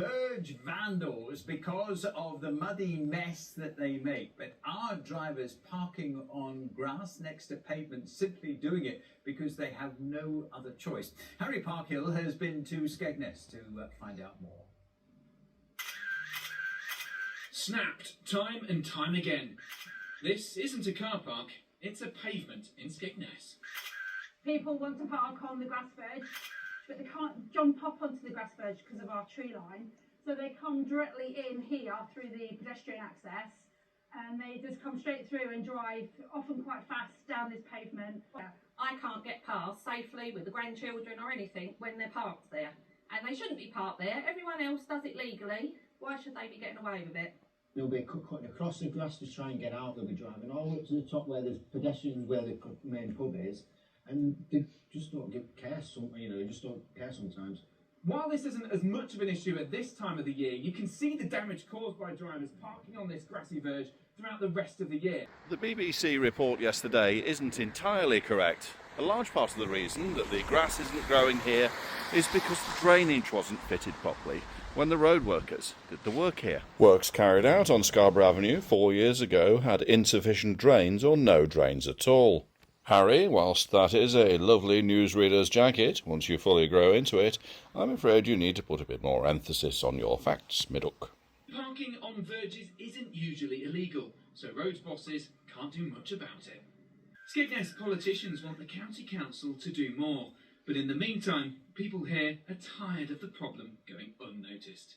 verge vandals because of the muddy mess that they make, but our drivers parking on grass next to pavement simply doing it because they have no other choice. Harry Parkhill has been to Skegness to find out more. Snapped time and time again. This isn't a car park, it's a pavement in Skegness. People want to park on the grass verge, but they can't jump up onto the grass verge because of our tree line. So they come directly in here through the pedestrian access, and they just come straight through and drive, often quite fast, down this pavement. I can't get past safely with the grandchildren or anything when they're parked there. And they shouldn't be parked there. Everyone else does it legally. Why should they be getting away with it? They'll be cutting across the grass to try and get out. They'll be driving all up to the top where there's pedestrians, where the main pub is, and they just don't care. Just don't care sometimes. While this isn't as much of an issue at this time of the year, you can see the damage caused by drivers parking on this grassy verge throughout the rest of the year. The BBC report yesterday isn't entirely correct. A large part of the reason that the grass isn't growing here is because the drainage wasn't fitted properly when the road workers did the work here. Works carried out on Scarborough Avenue 4 years ago had insufficient drains or no drains at all. Harry, whilst that is a lovely newsreader's jacket, once you fully grow into it, I'm afraid you need to put a bit more emphasis on your facts, Middock. Parking on verges isn't usually illegal, so roads bosses can't do much about it. Skegness politicians want the county council to do more, but in the meantime, people here are tired of the problem going unnoticed.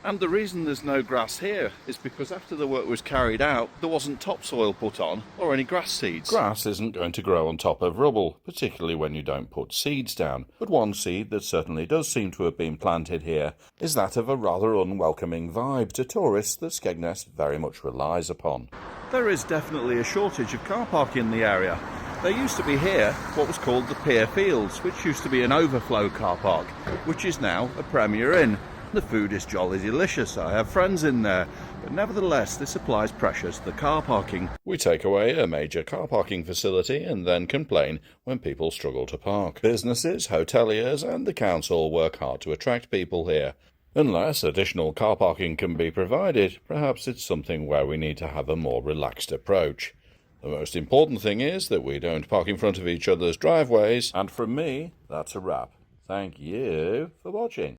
And the reason there's no grass here is because after the work was carried out, there wasn't topsoil put on or any grass seeds. Grass isn't going to grow on top of rubble, particularly when you don't put seeds down. But one seed that certainly does seem to have been planted here is that of a rather unwelcoming vibe to tourists that Skegness very much relies upon. There is definitely a shortage of car parking in the area. There used to be here what was called the Pier Fields, which used to be an overflow car park, which is now a Premier Inn. The food is jolly delicious, I have friends in there, but nevertheless this applies pressure to the car parking. We take away a major car parking facility and then complain when people struggle to park. Businesses, hoteliers and the council work hard to attract people here. Unless additional car parking can be provided, perhaps it's something where we need to have a more relaxed approach. The most important thing is that we don't park in front of each other's driveways, and from me, that's a wrap. Thank you for watching.